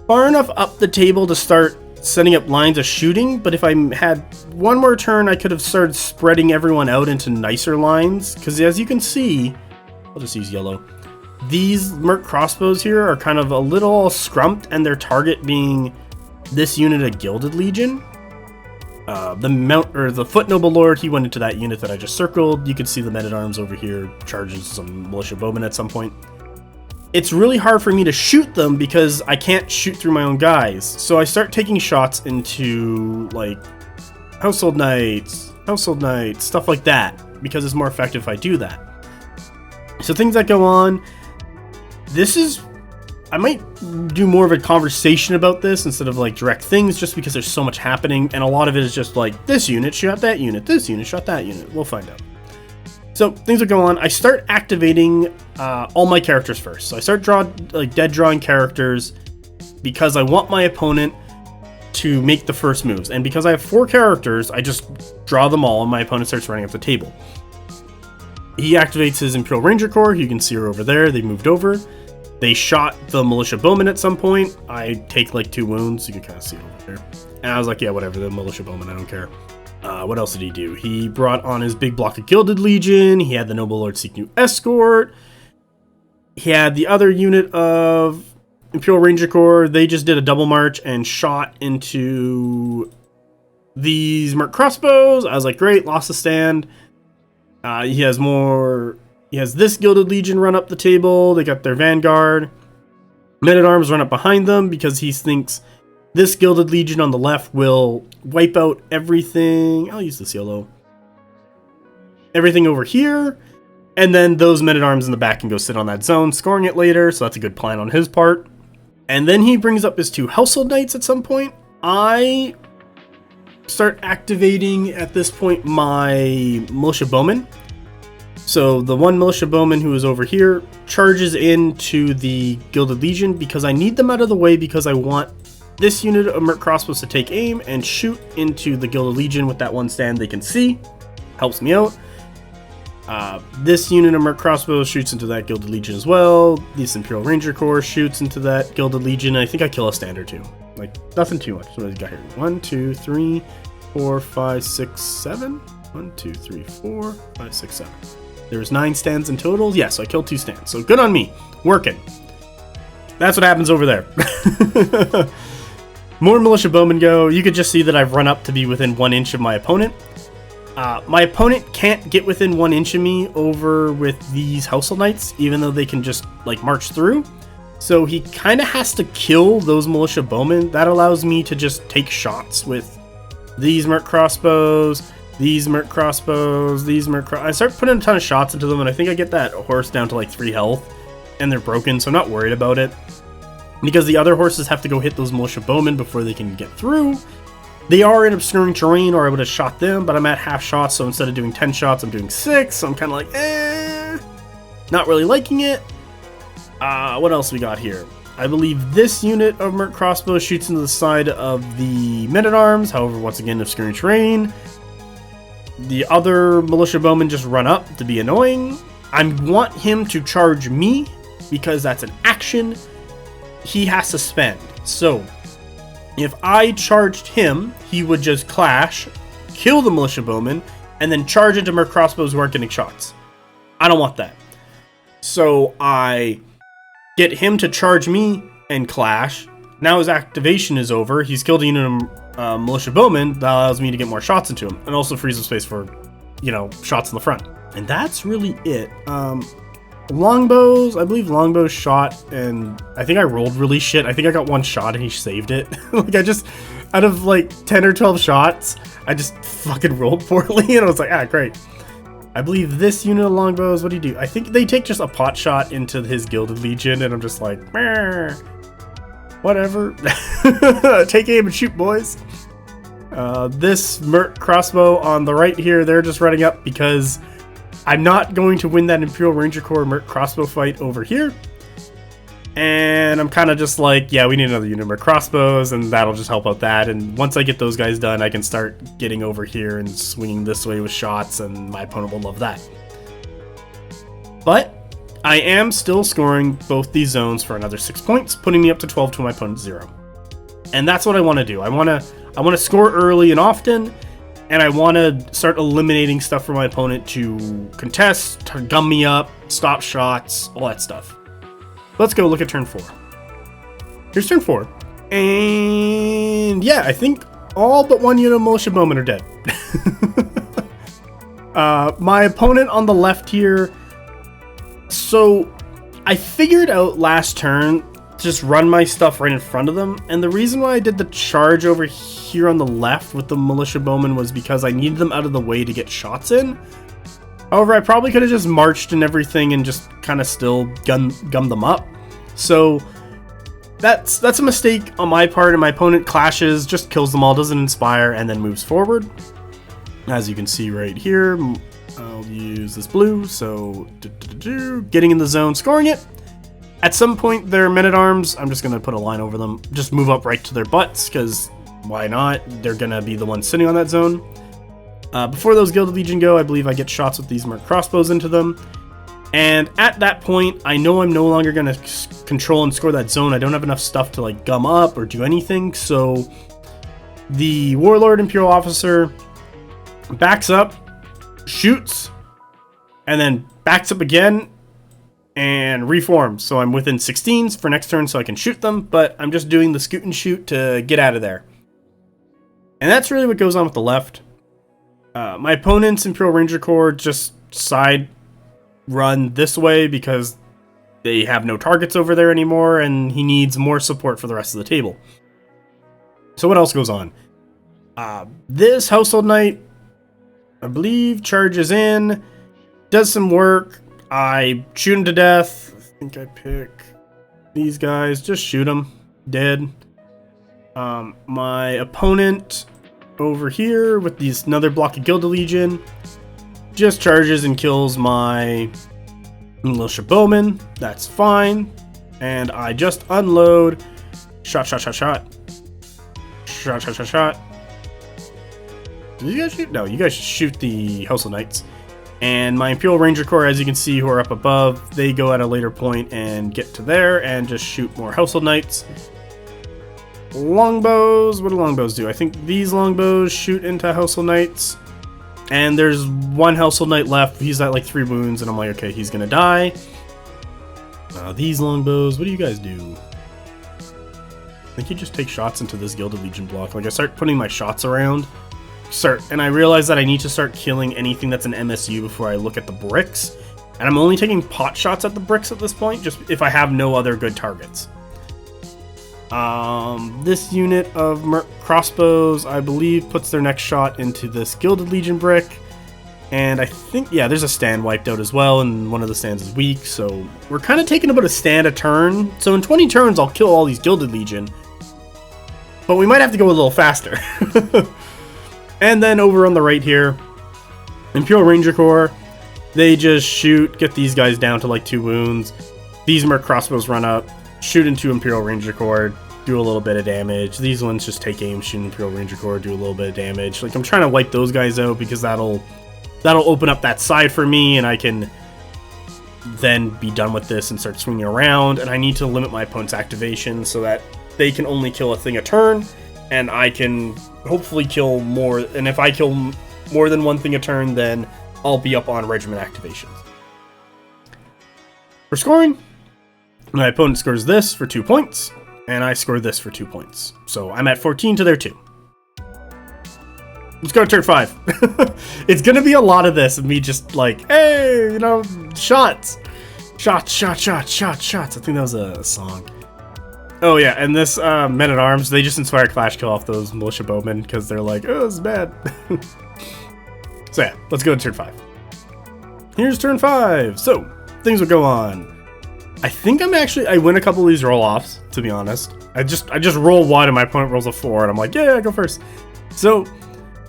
far enough up the table to start setting up lines of shooting, but if I had one more turn, I could have started spreading everyone out into nicer lines, because as you can see, I'll just use yellow, these Merc Crossbows here are kind of a little scrumped, and their target being this unit of Gilded Legion. The Foot Noble Lord, he went into that unit that I just circled. You can see the Men-at-Arms over here charges some Militia Bowmen at some point. It's really hard for me to shoot them because I can't shoot through my own guys. So I start taking shots into, like, Household Knights, stuff like that, because it's more effective if I do that. So things that go on, I might do more of a conversation about this instead of like direct things, just because there's so much happening, and a lot of it is just like, this unit shot that unit, this unit shot that unit. We'll find out. So things that go on, I start activating all my characters first. So I start dead drawing characters because I want my opponent to make the first moves. And because I have 4 characters, I just draw them all, and my opponent starts running up the table. He activates his Imperial Ranger Corps. You can see her over there. They moved over. They shot the Militia Bowman at some point. I take like 2 wounds. You can kind of see it over there. And I was like, yeah, whatever, the Militia Bowman, I don't care. What else did he do? He brought on his big block of Gilded Legion. He had the Noble Lord seek new escort. He had the other unit of Imperial Ranger Corps. They just did a double march and shot into these Merc Crossbows. I was like, great, lost the stand. He has this Gilded Legion run up the table. They got their Vanguard. Men-at-Arms run up behind them because he thinks this Gilded Legion on the left will wipe out everything. I'll use this yellow. Everything over here. And then those Men-at-Arms in the back can go sit on that zone, scoring it later. So that's a good plan on his part. And then he brings up his 2 Household Knights at some point. I start activating, at this point, my Militia Bowman. So the one Militia Bowman who is over here charges into the Gilded Legion because I need them out of the way, because I want this unit of Merc Crossbows to take aim and shoot into the Gilded Legion with that one stand they can see. Helps me out. This unit of Merc Crossbows shoots into that Gilded Legion as well. This Imperial Ranger Corps shoots into that Gilded Legion. I think I kill a stand or 2. Like, nothing too much. What do I got here? 1, 2, 3, 4, 5, 6, 7. 1, 2, 3, 4, 5, 6, 7. There's 9 stands in total. Yeah, so I killed 2 stands. So good on me. Working. That's what happens over there. More Militia Bowmen go. You could just see that I've run up to be within 1 inch of my opponent. My opponent can't get within 1 inch of me over with these Household Knights, even though they can just like march through. So he kind of has to kill those Militia Bowmen. That allows me to just take shots with these Merc Crossbows, these Merc Crossbows, I start putting a ton of shots into them, and I think I get that horse down to like 3 health, and they're broken, so I'm not worried about it. Because the other horses have to go hit those Militia Bowmen before they can get through. They are in obscuring terrain, or I would have shot them, but I'm at half shots, so instead of doing 10 shots, I'm doing 6, so I'm kind of like, not really liking it. What else we got here? I believe this unit of Merc Crossbow shoots into the side of the Men-at-Arms, however, once again, obscuring terrain. The other Militia Bowmen just run up to be annoying. I want him to charge me because that's an action he has to spend. So if I charged him, he would just clash, kill the militia bowman, and then charge into merc crossbows who aren't getting shots. I don't want that. So I get him to charge me and clash. Now his activation is over. He's killed a unit of militia bowman. That allows me to get more shots into him, and also frees up space for, you know, shots in the front. And that's really it. Longbows, I believe longbows shot, and I think I rolled really shit. I think I got one shot and he saved it. Like, I just, out of like 10 or 12 shots, I just fucking rolled poorly, and I was like, ah, great. I believe this unit of longbows, what do you do? I think they take just a pot shot into his Gilded Legion, and I'm just like, meh, whatever. Take aim and shoot, boys. This merc crossbow on the right here, they're just running up because I'm not going to win that Imperial Ranger Corps merc crossbow fight over here. And I'm kind of just like, yeah, we need another unit of merc crossbows, and that'll just help out that. And once I get those guys done, I can start getting over here and swinging this way with shots, and my opponent will love that. But I am still scoring both these zones for another 6 points, putting me up to 12 to my opponent's 0. And that's what I want to do. I want to score early and often, and I want to start eliminating stuff for my opponent to contest, to gum me up, stop shots, all that stuff. Let's go look at turn 4. Here's turn 4. And yeah, I think all but one unit of militia bowmen are dead. My opponent on the left here. So I figured out last turn to just run my stuff right in front of them. And the reason why I did the charge over here on the left with the militia bowmen was because I needed them out of the way to get shots in. However, I probably could have just marched and everything and just kind of still gummed them up. So that's a mistake on my part, and my opponent clashes, just kills them all, doesn't inspire, and then moves forward. As you can see right here, I'll use this blue, so getting in the zone, scoring it. At some point, their men-at-arms, I'm just going to put a line over them, just move up right to their butts, because why not? They're going to be the ones sitting on that zone. Before those Gilded Legion go, I believe I get shots with these merc crossbows into them. And at that point, I know I'm no longer going to control and score that zone. I don't have enough stuff to like gum up or do anything. So the Warlord Imperial Officer backs up, shoots, and then backs up again and reforms. So I'm within 16s for next turn so I can shoot them, but I'm just doing the scoot and shoot to get out of there. And that's really what goes on with the left. My opponent's Imperial Ranger Corps just side run this way because they have no targets over there anymore, and he needs more support for the rest of the table. So what else goes on? This Household Knight, I believe, charges in, does some work. I shoot him to death. I think I pick these guys. Just shoot him. Dead. My opponent over here with these another block of Gilded Legion just charges and kills my militia bowman. That's fine. And I just unload. Shot. Shot. Did you guys shoot? No, you guys shoot the Household Knights. And my Imperial Ranger Corps, as you can see, who are up above, they go at a later point and get to there and just shoot more Household Knights. Longbows, what do longbows do? I think these longbows shoot into Household Knights. And there's one Household Knight left. He's at like 3 wounds, and I'm like, okay, he's gonna die. These longbows, what do you guys do? I think you just take shots into this Gilded Legion block. Like, I start putting my shots around. And I realize that I need to start killing anything that's an MSU before I look at the bricks. And I'm only taking pot shots at the bricks at this point, just if I have no other good targets. This unit of merc crossbows, I believe, puts their next shot into this Gilded Legion brick. And I think, yeah, there's a stand wiped out as well, and one of the stands is weak. So we're kind of taking about a stand a turn. So in 20 turns, I'll kill all these Gilded Legion. But we might have to go a little faster. And then over on the right here, Imperial Ranger Corps, they just shoot, get these guys down to like 2 wounds. These merc crossbows run up, shoot into Imperial Ranger Corps, do a little bit of damage. These ones just take aim, shoot Imperial Ranger Corps, do a little bit of damage. Like, I'm trying to wipe those guys out because that'll open up that side for me, and I can then be done with this and start swinging around, and I need to limit my opponent's activation so that they can only kill a thing a turn, and I can hopefully kill more, and if I kill more than one thing a turn, then I'll be up on regiment activations. For scoring, my opponent scores this for 2 points, and I score this for 2 points. So I'm at 14 to their 2. Let's go to turn 5. It's gonna be a lot of this, and me just like, hey, you know, shots. Shots. I think that was a song. Oh yeah, and this men-at-arms, they just inspire Clash kill off those militia bowmen, because they're like, oh, this is bad. So yeah, let's go to turn 5. Here's turn 5. So, things will go on. I think I win a couple of these roll-offs, to be honest. I just roll 1 and my opponent rolls a 4, and I'm like, yeah, I go first. So,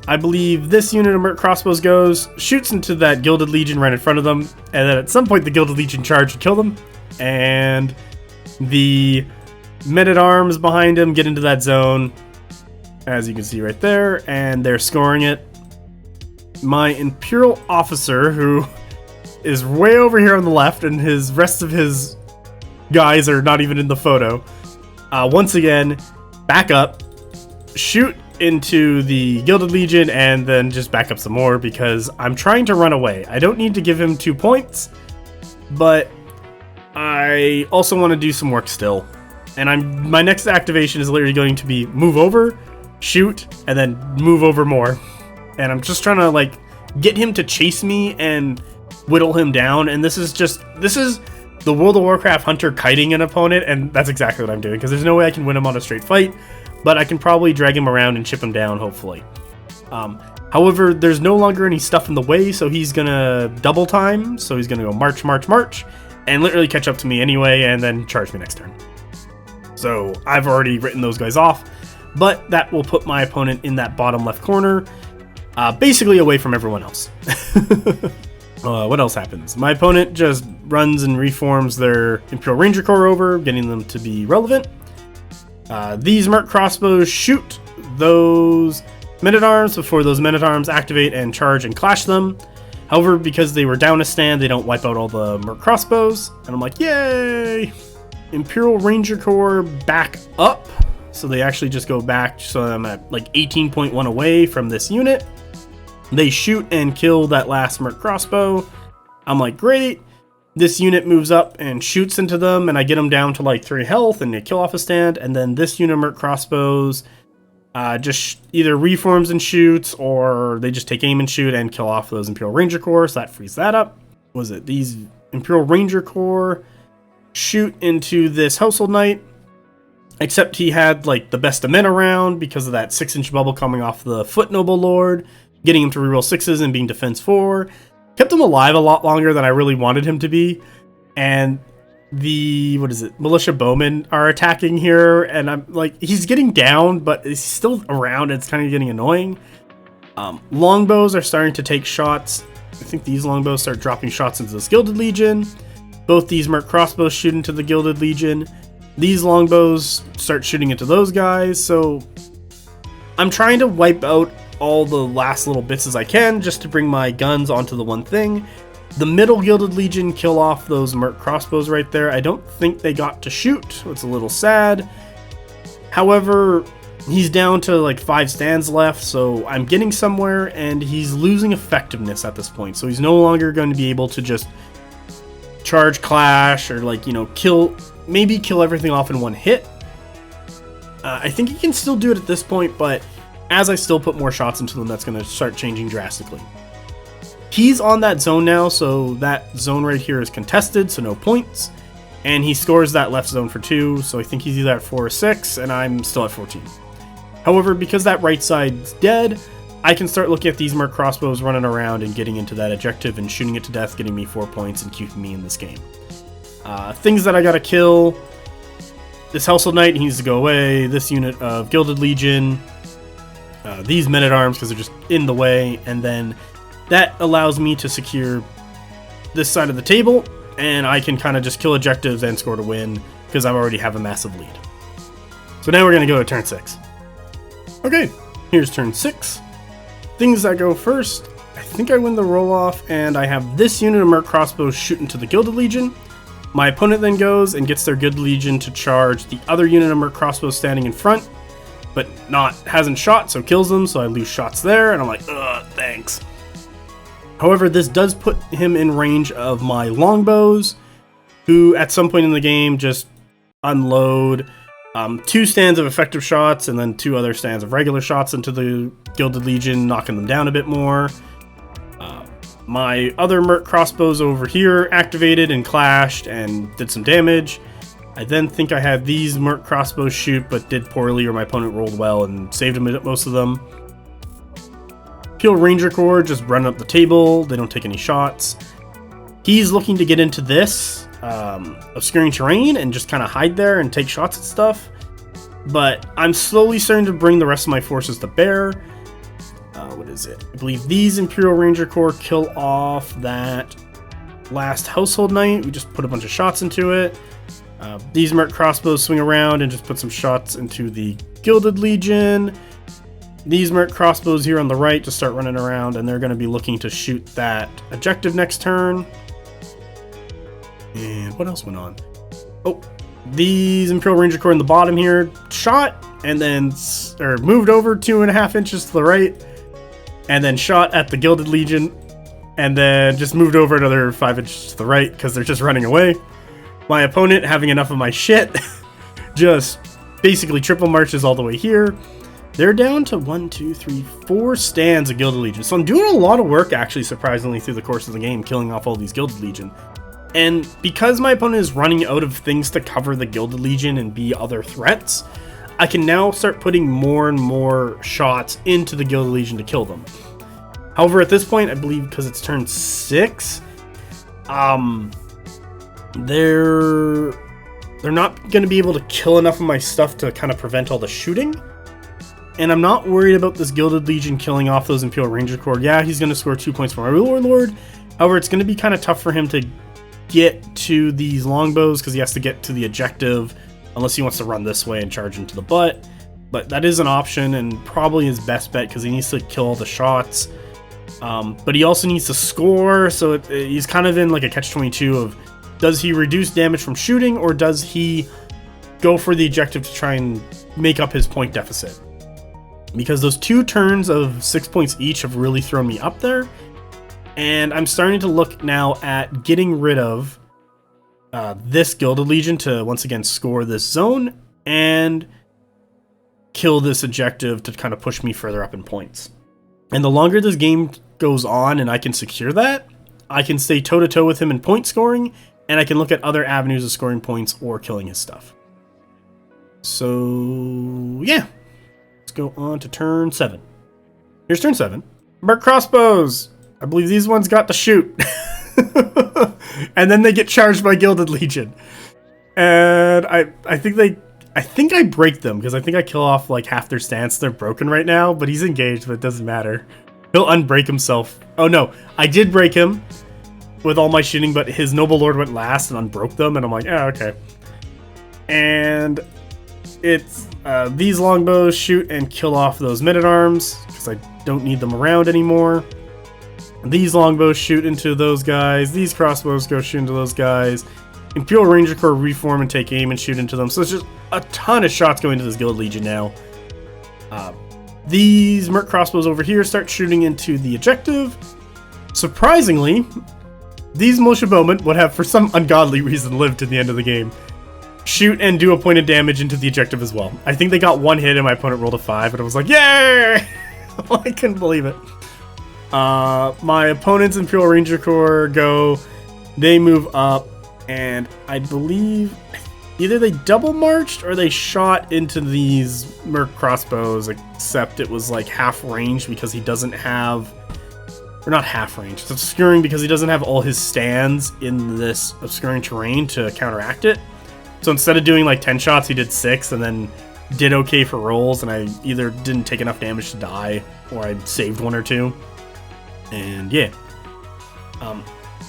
I believe this unit of Merc Crossbows goes, shoots into that Gilded Legion right in front of them, and then at some point the Gilded Legion charge and kill them, and the men-at-arms behind him get into that zone, as you can see right there, and they're scoring it. My Imperial Officer, who is way over here on the left, and his rest of his guys are not even in the photo, once again, back up, shoot into the Gilded Legion, and then just back up some more because I'm trying to run away. I don't need to give him 2 points, but I also want to do some work still. And my next activation is literally going to be move over, shoot, and then move over more. And I'm just trying to like get him to chase me and whittle him down. And this is the World of Warcraft hunter kiting an opponent, and that's exactly what I'm doing because there's no way I can win him on a straight fight. But I can probably drag him around and chip him down, hopefully. However, there's no longer any stuff in the way, so he's gonna double time. So he's gonna go march, and literally catch up to me anyway, and then charge me next turn. So I've already written those guys off, but that will put my opponent in that bottom left corner, basically away from everyone else. What else happens? My opponent just runs and reforms their Imperial Ranger Corps over, getting them to be relevant. These Merc Crossbows shoot those men-at-arms before those men-at-arms activate and charge and clash them. However, because they were down a stand, they don't wipe out all the Merc Crossbows. And I'm like, yay! Imperial Ranger Corps back up. So they actually just go back, so I'm at like 18.1 away from this unit. They shoot and kill that last Merc Crossbow. I'm like, great. This unit moves up and shoots into them, and I get them down to like 3 health, and they kill off a stand. And then this unit of Merc Crossbows just either reforms and shoots, or they just take aim and shoot and kill off those Imperial Ranger Corps, so that frees that up. Was it these Imperial Ranger Corps shoot into this Household Knight, except he had like the best of men around because of that 6-inch bubble coming off the Foot Noble Lord, getting him to reroll 6s and being defense 4. Kept him alive a lot longer than I really wanted him to be. And the, militia bowmen are attacking here, and I'm like, he's getting down, but he's still around, and it's kind of getting annoying. Longbows are starting to take shots. I think these longbows start dropping shots into this Gilded Legion. Both these Merc Crossbows shoot into the Gilded Legion. These longbows start shooting into those guys, so I'm trying to wipe out all the last little bits as I can just to bring my guns onto the one thing. The middle Gilded Legion kill off those Merc Crossbows right there. I don't think they got to shoot, so it's a little sad. However, he's down to like 5 stands left, so I'm getting somewhere, and he's losing effectiveness at this point. So he's no longer going to be able to just charge clash or like, you know, kill everything off in one hit. I think he can still do it at this point, but as I still put more shots into them, that's going to start changing drastically. He's on that zone now, so that zone right here is contested, so no points. And he scores that left zone for 2, so I think he's either at 4 or 6, and I'm still at 14. However, because that right side's dead, I can start looking at these Merc Crossbows running around and getting into that objective and shooting it to death, getting me 4 points and keeping me in this game. Things that I gotta kill. This Household Knight needs to go away. This unit of Gilded Legion. These men-at-arms because they're just in the way. And then that allows me to secure this side of the table. And I can kind of just kill objectives and score to win because I already have a massive lead. So now we're going to go to turn 6. Okay, here's turn 6. Things that go first. I think I win the roll-off, and I have this unit of Merc Crossbows shoot into the Gilded Legion. My opponent then goes and gets their Gilded Legion to charge the other unit of Merc Crossbows standing in front, but hasn't shot, so kills them, so I lose shots there, and I'm like, ugh, thanks. However, this does put him in range of my longbows, who at some point in the game just unload 2 stands of effective shots and then 2 other stands of regular shots into the Gilded Legion, knocking them down a bit more. My other Merc Crossbows over here activated and clashed and did some damage. I then think I had these Merc Crossbows shoot, but did poorly, or my opponent rolled well and saved most of them. Peel Ranger Corps just running up the table. They don't take any shots. He's looking to get into this obscuring terrain and just kind of hide there and take shots at stuff. But I'm slowly starting to bring the rest of my forces to bear. What is it? I believe these Imperial Ranger Corps kill off that last Household Knight. We just put a bunch of shots into it. These Merc Crossbows swing around and just put some shots into the Gilded Legion. These Merc Crossbows here on the right just start running around, and they're going to be looking to shoot that objective next turn. And what else went on? Oh, these Imperial Ranger Corps in the bottom here shot, and then moved over 2.5 inches to the right, and then shot at the Gilded Legion, and then just moved over another 5 inches to the right because they're just running away. My opponent, having enough of my shit, just basically triple marches all the way here. They're down to 1, 2, 3, 4 stands of Gilded Legion. So I'm doing a lot of work, actually, surprisingly, through the course of the game, killing off all these Gilded Legion. And because my opponent is running out of things to cover the Gilded Legion and be other threats, I can now start putting more and more shots into the Gilded Legion to kill them. However, at this point, I believe because it's turn 6, they're not going to be able to kill enough of my stuff to kind of prevent all the shooting. And I'm not worried about this Gilded Legion killing off those Imperial Ranger Corps. Yeah, he's going to score 2 points for my Warlord. However, it's going to be kind of tough for him to get to these longbows because he has to get to the objective unless he wants to run this way and charge into the butt. But that is an option and probably his best bet because he needs to kill all the shots. But he also needs to score, so he's kind of in like a catch-22 of, does he reduce damage from shooting, or does he go for the objective to try and make up his point deficit? Because those 2 turns of 6 points each have really thrown me up there. And I'm starting to look now at getting rid of this Gilded Legion to once again score this zone and kill this objective to kind of push me further up in points. And the longer this game goes on and I can secure that, I can stay toe-to-toe with him in point scoring, and I can look at other avenues of scoring points or killing his stuff. So, yeah. Let's go on to turn 7. Here's turn 7. Merc Crossbows! I believe these ones got to shoot. And then they get charged by Gilded Legion. And I think I break them, because I think I kill off like half their stance. They're broken right now, but he's engaged, but it doesn't matter. He'll unbreak himself. Oh no, I did break him with all my shooting, but his Noble Lord went last and unbroke them, and I'm like, oh, okay. And it's these longbows shoot and kill off those men-at-arms, because I don't need them around anymore. These longbows shoot into those guys. These crossbows go shoot into those guys. Imperial Ranger Corps reform and take aim and shoot into them. So it's just a ton of shots going into this Gilded Legion now. These Merc Crossbows over here start shooting into the objective. Surprisingly, these militia bowmen would have, for some ungodly reason, lived to the end of the game. Shoot and do a point of damage into the objective as well. I think they got 1 hit and my opponent rolled a 5, and I was like, yay! I couldn't believe it. My opponent's Imperial Ranger Corps they move up, and I believe either they double marched or they shot into these Merc Crossbows, except it was like half range because he doesn't have, or not half range, it's obscuring because he doesn't have all his stands in this obscuring terrain to counteract it. So instead of doing like 10 shots, he did 6 and then did okay for rolls, and I either didn't take enough damage to die or I saved 1 or 2. And yeah,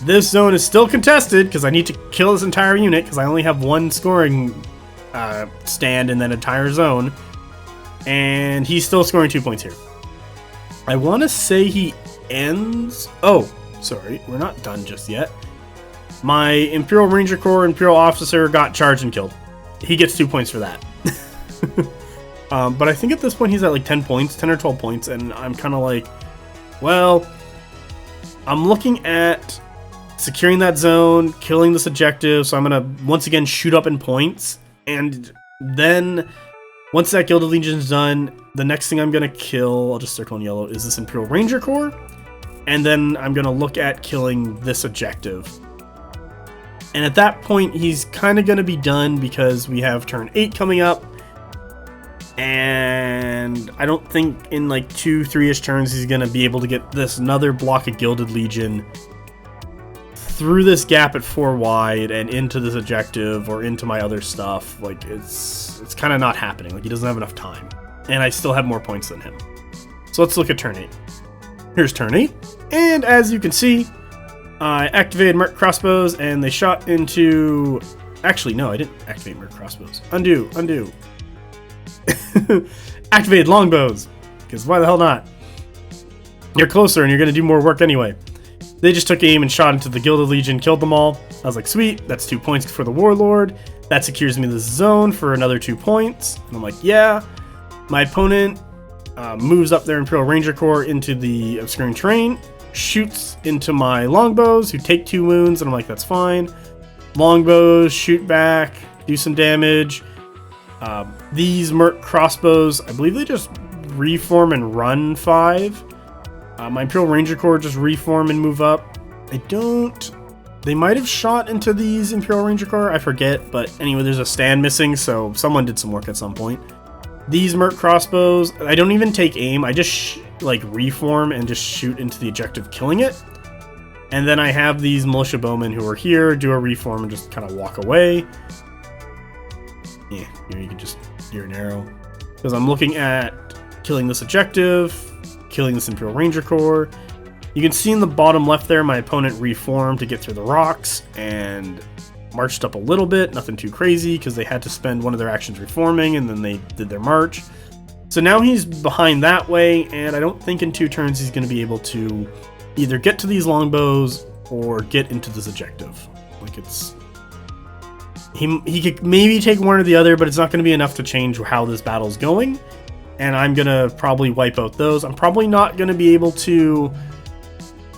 this zone is still contested because I need to kill this entire unit because I only have 1 scoring stand in that entire zone, and he's still scoring 2 points here. I want to say he ends... Oh, sorry, we're not done just yet. My Imperial Ranger Corps Imperial Officer got charged and killed. He gets 2 points for that. But I think at this point he's at like 10 points, 10 or 12 points, and I'm kind of like, well, I'm looking at securing that zone, killing this objective, so I'm going to once again shoot up in points, and then once that Gilded Legion is done, the next thing I'm going to kill, I'll just circle in yellow, is this Imperial Ranger Corps, and then I'm going to look at killing this objective. And at that point, he's kind of going to be done because we have turn 8 coming up, and I don't think in like 2-3-ish turns he's going to be able to get this another block of Gilded Legion through this gap at 4 wide and into this objective or into my other stuff. Like, it's kind of not happening. Like, he doesn't have enough time, and I still have more points than him. So let's look at turn 8. Here's turn 8, and as you can see, I activated Merc Crossbows, and they shot into... Actually, no, I didn't activate Merc Crossbows. Undo. Activated Longbows, because why the hell not? You're closer, and you're going to do more work anyway. They just took aim and shot into the Gilded Legion, killed them all. I was like, sweet, that's 2 points for the Warlord. That secures me this zone for another 2 points. And I'm like, yeah. My opponent moves up their Imperial Ranger Corps into the obscuring terrain, shoots into my longbows, who take 2 wounds, and I'm like, that's fine. Longbows shoot back, do some damage. These Merc Crossbows, I believe they just reform and run 5. My Imperial Ranger Corps just reform and move up. They might have shot into these Imperial Ranger Corps, I forget, but anyway, there's a stand missing, so someone did some work at some point. These Merc Crossbows, I don't even take aim, I just reform and just shoot into the objective, killing it. And then I have these Militia Bowmen who are here, do a reform and just kind of walk away. Yeah, here you can just steer an arrow. Because I'm looking at killing this objective, killing this Imperial Ranger Corps. You can see in the bottom left there, my opponent reformed to get through the rocks and marched up a little bit, nothing too crazy, because they had to spend one of their actions reforming, and then they did their march. So now he's behind that way, and I don't think in 2 turns he's going to be able to either get to these longbows or get into this objective. Like, it's... He could maybe take one or the other, but it's not going to be enough to change how this battle's going. And I'm going to probably wipe out those. I'm probably not going to be able to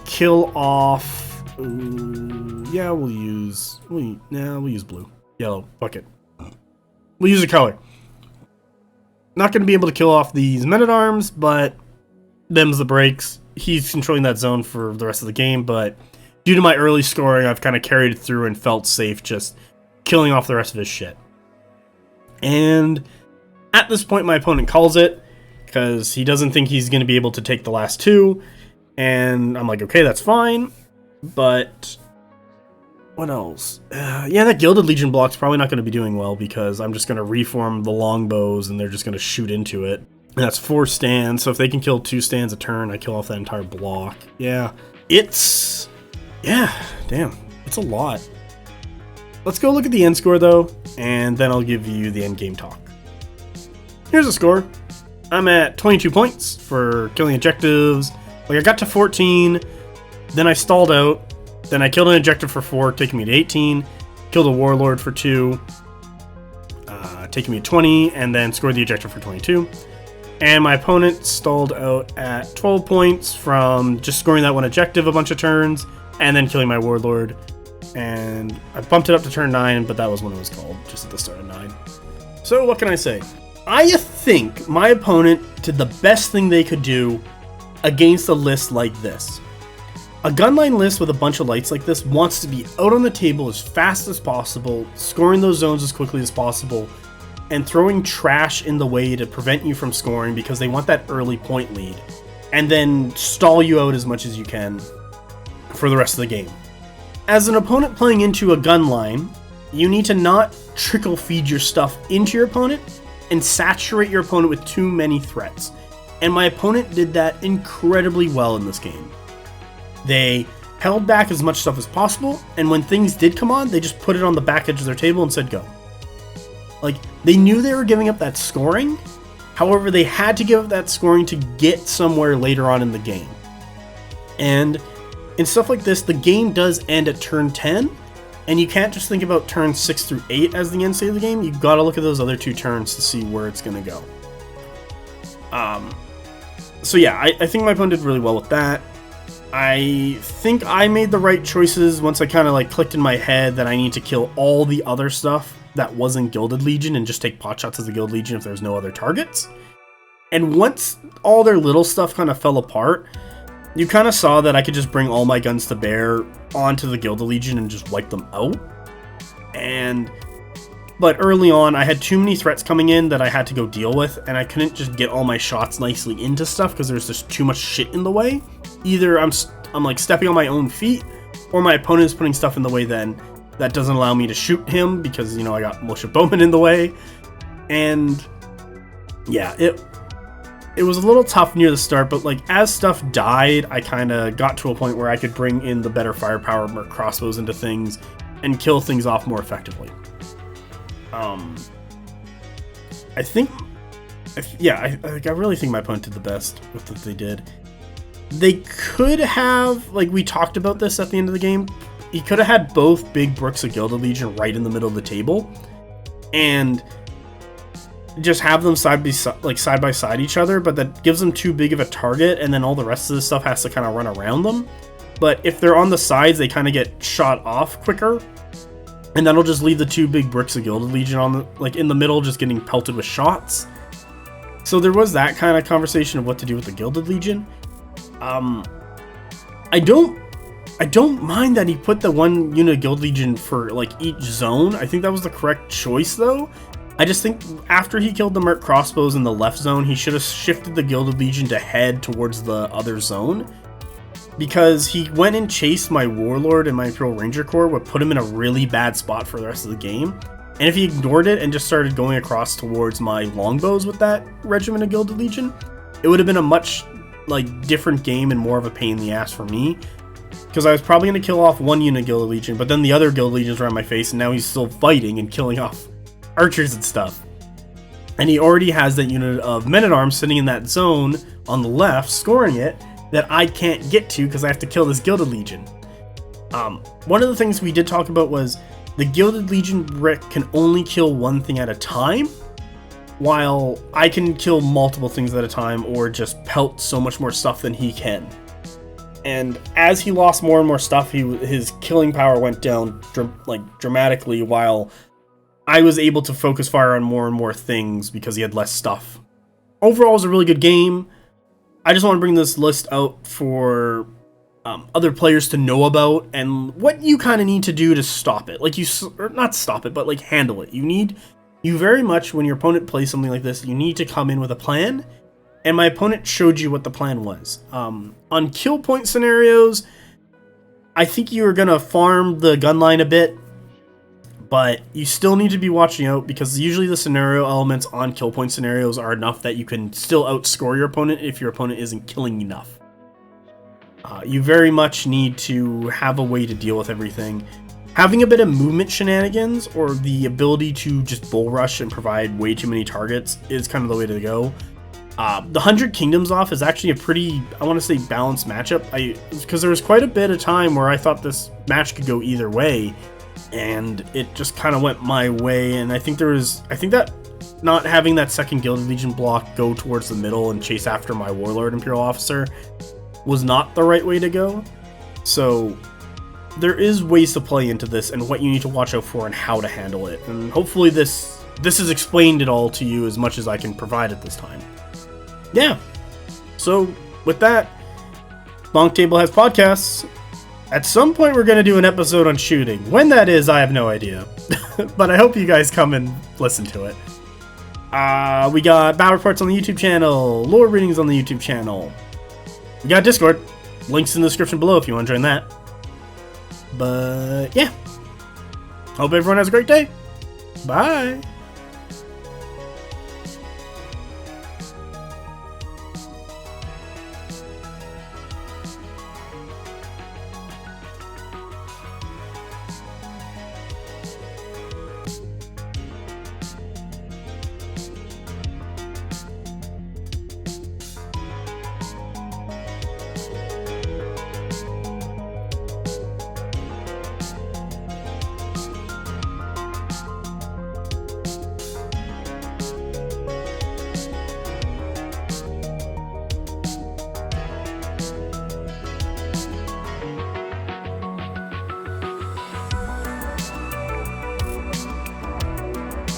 kill off... yeah, we'll use blue. Yellow, fuck it. We'll use a color. Not going to be able to kill off these men-at-arms, but them's the breaks. He's controlling that zone for the rest of the game, but due to my early scoring, I've kind of carried it through and felt safe just killing off the rest of his shit. And at this point, my opponent calls it, because he doesn't think he's going to be able to take the last 2, and I'm like, okay, that's fine, but... what else? Yeah, that Gilded Legion block's probably not going to be doing well, because I'm just going to reform the longbows and they're just going to shoot into it. And that's 4 stands, so if they can kill 2 stands a turn, I kill off that entire block. Yeah, it's... yeah, damn, it's a lot. Let's go look at the end score, though, and then I'll give you the end game talk. Here's the score. I'm at 22 points for killing objectives. Like, I got to 14, then I stalled out. Then I killed an objective for 4, taking me to 18. Killed a Warlord for 2, taking me to 20, and then scored the objective for 22. And my opponent stalled out at 12 points from just scoring that one objective a bunch of turns, and then killing my Warlord. And I bumped it up to turn 9, but that was when it was called, just at the start of 9. So what can I say? I think my opponent did the best thing they could do against a list like this. A gunline list with a bunch of lights like this wants to be out on the table as fast as possible, scoring those zones as quickly as possible, and throwing trash in the way to prevent you from scoring because they want that early point lead, and then stall you out as much as you can for the rest of the game. As an opponent playing into a gunline, you need to not trickle feed your stuff into your opponent and saturate your opponent with too many threats. And my opponent did that incredibly well in this game. They held back as much stuff as possible, and when things did come on, they just put it on the back edge of their table and said go. Like, they knew they were giving up that scoring, however, they had to give up that scoring to get somewhere later on in the game. And in stuff like this, the game does end at turn 10, and you can't just think about turns 6 through 8 as the end state of the game. You've got to look at those other 2 turns to see where it's going to go. So yeah, I think my opponent did really well with that. I think I made the right choices once I kind of like clicked in my head that I need to kill all the other stuff that wasn't Gilded Legion and just take pot shots as the Gilded Legion if there's no other targets. And once all their little stuff kind of fell apart, you kind of saw that I could just bring all my guns to bear onto the Gilded Legion and just wipe them out. But early on, I had too many threats coming in that I had to go deal with, and I couldn't just get all my shots nicely into stuff because there's just too much shit in the way. Either I'm like stepping on my own feet, or my opponent is putting stuff in the way then that doesn't allow me to shoot him because, you know, I got Militia Bowman in the way. And yeah, it was a little tough near the start, but like as stuff died, I kind of got to a point where I could bring in the better firepower, more crossbows into things, and kill things off more effectively. I really think my opponent did the best with what they did. They could have, like we talked about this at the end of the game, he could have had both big bricks of Gilded Legion right in the middle of the table, and just have them side by side each other, but that gives them too big of a target, and then all the rest of the stuff has to kind of run around them. But if they're on the sides, they kind of get shot off quicker. And that'll just leave the 2 big bricks of Gilded Legion on in the middle, just getting pelted with shots. So there was that kind of conversation of what to do with the Gilded Legion. I don't mind that he put the 1 unit of Gilded Legion for like each zone. I think that was the correct choice though. I just think after he killed the Merc crossbows in the left zone, he should have shifted the Gilded Legion to head towards the other zone. Because he went and chased my Warlord and my Imperial Ranger Corps, would put him in a really bad spot for the rest of the game. And if he ignored it and just started going across towards my longbows with that regiment of Gilded Legion, it would have been a much like different game and more of a pain in the ass for me. Because I was probably going to kill off 1 unit of Gilded Legion, but then the other Gilded Legions were on my face, and now he's still fighting and killing off archers and stuff. And he already has that unit of Men-at-Arms sitting in that zone on the left, scoring it, that I can't get to because I have to kill this Gilded Legion. One of the things we did talk about was the Gilded Legion brick can only kill 1 thing at a time, while I can kill multiple things at a time or just pelt so much more stuff than he can. And as he lost more and more stuff, his killing power went down dramatically, while I was able to focus fire on more and more things because he had less stuff. Overall, it was a really good game. I just want to bring this list out for other players to know about and what you kind of need to do to stop it. Or not stop it, but like handle it. You very much, when your opponent plays something like this, you need to come in with a plan. And my opponent showed you what the plan was. On kill point scenarios, I think you are going to farm the gun line a bit, but you still need to be watching out because usually the scenario elements on kill point scenarios are enough that you can still outscore your opponent if your opponent isn't killing enough. You very much need to have a way to deal with everything. Having a bit of movement shenanigans or the ability to just bull rush and provide way too many targets is kind of the way to go. The 100 Kingdoms off is actually a pretty, I want to say, balanced matchup. Because there was quite a bit of time where I thought this match could go either way, and it just kind of went my way. And I think that not having that second Gilded Legion block go towards the middle and chase after my Warlord Imperial Officer was not the right way to go. So there is ways to play into this and what you need to watch out for and how to handle it. And hopefully this has explained it all to you as much as I can provide at this time. Yeah. So with that, BonkTable has podcasts. At some point we're going to do an episode on shooting. When that is, I have no idea. But I hope you guys come and listen to it. We got battle reports on the YouTube channel, lore readings on the YouTube channel. We got Discord. Links in the description below if you want to join that. But yeah. Hope everyone has a great day. Bye.